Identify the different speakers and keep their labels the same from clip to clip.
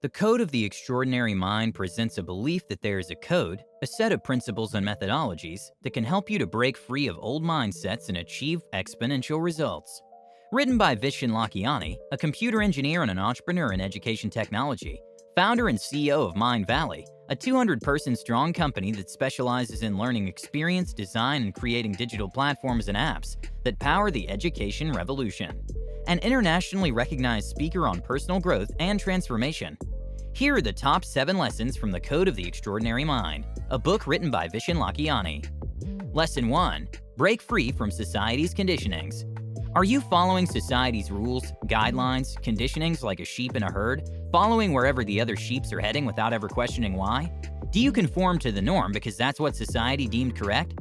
Speaker 1: The Code of the Extraordinary Mind presents a belief that there is a code, a set of principles and methodologies that can help you to break free of old mindsets and achieve exponential results. Written by Vishen Lakhiani, a computer engineer and an entrepreneur in education technology, founder and CEO of Mindvalley, a 200-person strong company that specializes in learning experience, design, and creating digital platforms and apps that power the education revolution. An internationally recognized speaker on personal growth and transformation. Here are the top 7 lessons from the Code of the Extraordinary Mind, a book written by Vishen Lakhiani. Lesson 1. Break free from society's conditionings. Are you following society's rules, guidelines, conditionings like a sheep in a herd, following wherever the other sheeps are heading without ever questioning why? Do you conform to the norm because that's what society deemed correct?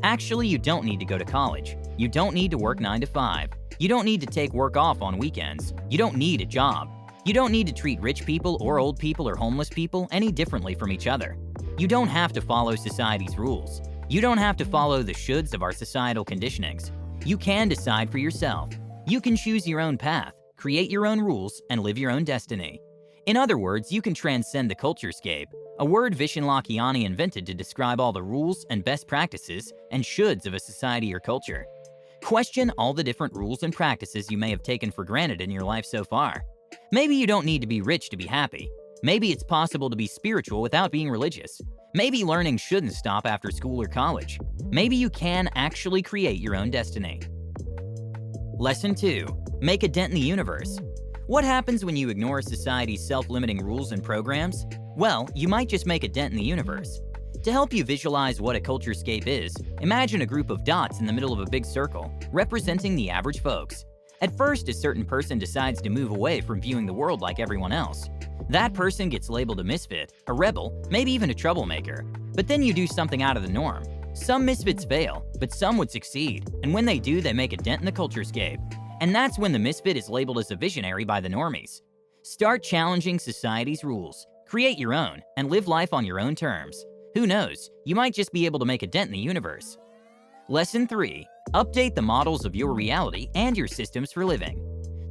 Speaker 1: Actually, you don't need to go to college. You don't need to work 9 to 5. You don't need to take work off on weekends. You don't need a job. You don't need to treat rich people or old people or homeless people any differently from each other. You don't have to follow society's rules. You don't have to follow the shoulds of our societal conditionings. You can decide for yourself. You can choose your own path, create your own rules, and live your own destiny. In other words, you can transcend the culturescape, a word Vishen Lakhiani invented to describe all the rules and best practices and shoulds of a society or culture. Question all the different rules and practices you may have taken for granted in your life so far. Maybe you don't need to be rich to be happy. Maybe it's possible to be spiritual without being religious. Maybe learning shouldn't stop after school or college. Maybe you can actually create your own destiny. Lesson 2. Make a dent in the universe. What happens when you ignore society's self-limiting rules and programs? Well, you might just make a dent in the universe. To help you visualize what a culturescape is, imagine a group of dots in the middle of a big circle, representing the average folks. At first, a certain person decides to move away from viewing the world like everyone else. That person gets labeled a misfit, a rebel, maybe even a troublemaker. But then you do something out of the norm. Some misfits fail, but some would succeed, and when they do, they make a dent in the culturescape. And that's when the misfit is labeled as a visionary by the normies. Start challenging society's rules, create your own, and live life on your own terms. Who knows, you might just be able to make a dent in the universe. Lesson 3. Update the models of your reality and your systems for living.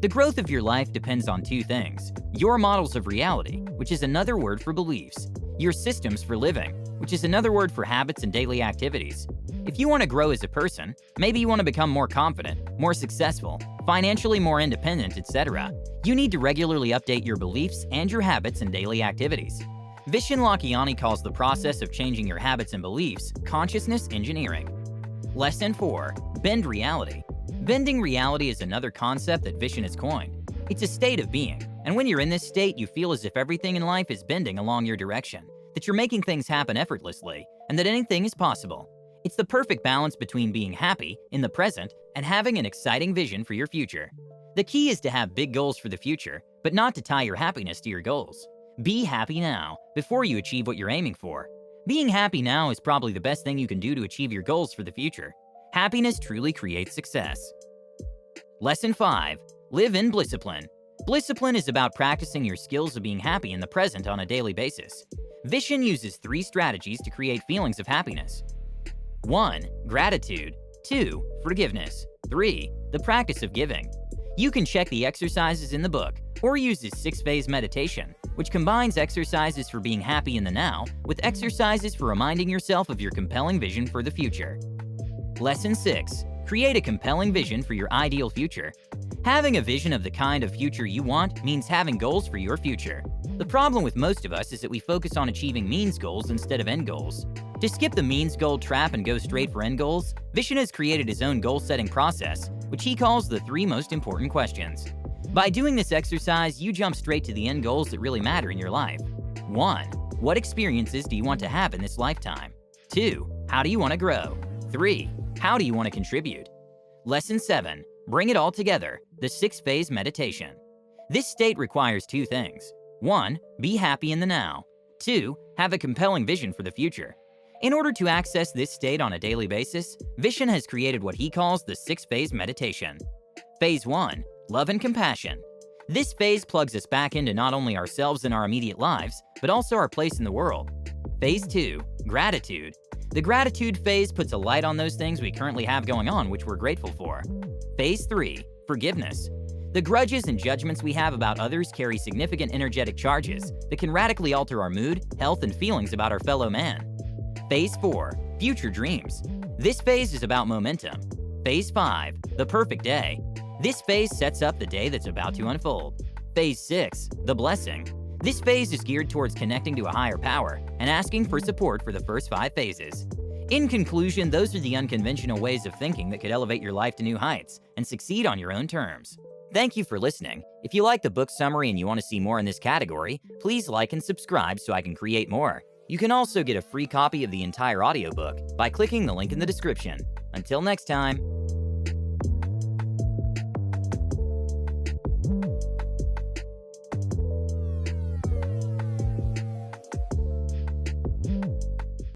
Speaker 1: The growth of your life depends on 2 things. Your models of reality, which is another word for beliefs. Your systems for living, which is another word for habits and daily activities. If you want to grow as a person, maybe you want to become more confident, more successful, financially more independent, etc., you need to regularly update your beliefs and your habits and daily activities. Vishen Lakhiani calls the process of changing your habits and beliefs consciousness engineering. Lesson 4. Bend reality. Bending reality is another concept that Vishen has coined. It's a state of being, and when you're in this state, you feel as if everything in life is bending along your direction, that you're making things happen effortlessly, and that anything is possible. It's the perfect balance between being happy in the present and having an exciting vision for your future. The key is to have big goals for the future, but not to tie your happiness to your goals. Be happy now, before you achieve what you're aiming for. Being happy now is probably the best thing you can do to achieve your goals for the future. Happiness truly creates success. Lesson 5. Live in Blisscipline. Blisscipline is about practicing your skills of being happy in the present on a daily basis. Vishen uses 3 strategies to create feelings of happiness. 1. Gratitude. 2. Forgiveness. 3. The practice of giving. You can check the exercises in the book, or use this 6-phase meditation, which combines exercises for being happy in the now with exercises for reminding yourself of your compelling vision for the future. Lesson 6. Create a compelling vision for your ideal future. Having a vision of the kind of future you want means having goals for your future. The problem with most of us is that we focus on achieving means goals instead of end goals. To skip the means goal trap and go straight for end goals, Vishen has created his own goal-setting process, which he calls the 3 most important questions. By doing this exercise, you jump straight to the end goals that really matter in your life. 1. What experiences do you want to have in this lifetime? 2. How do you want to grow? 3. How do you want to contribute? Lesson 7. Bring it all together, the 6-phase meditation. This state requires 2 things. 1. Be happy in the now. 2. Have a compelling vision for the future. In order to access this state on a daily basis, Vishen has created what he calls the 6-phase meditation. Phase 1. Love and compassion. This phase plugs us back into not only ourselves and our immediate lives, but also our place in the world. Phase 2. Gratitude. The gratitude phase puts a light on those things we currently have going on which we're grateful for. Phase 3. Forgiveness. The grudges and judgments we have about others carry significant energetic charges that can radically alter our mood, health, and feelings about our fellow man. Phase 4, future dreams. This phase is about momentum. Phase 5, the perfect day. This phase sets up the day that's about to unfold. Phase 6, the blessing. This phase is geared towards connecting to a higher power and asking for support for the first 5 phases. In conclusion, those are the unconventional ways of thinking that could elevate your life to new heights and succeed on your own terms. Thank you for listening. If you like the book summary and you want to see more in this category, please like and subscribe so I can create more. You can also get a free copy of the entire audiobook by clicking the link in the description. Until next time.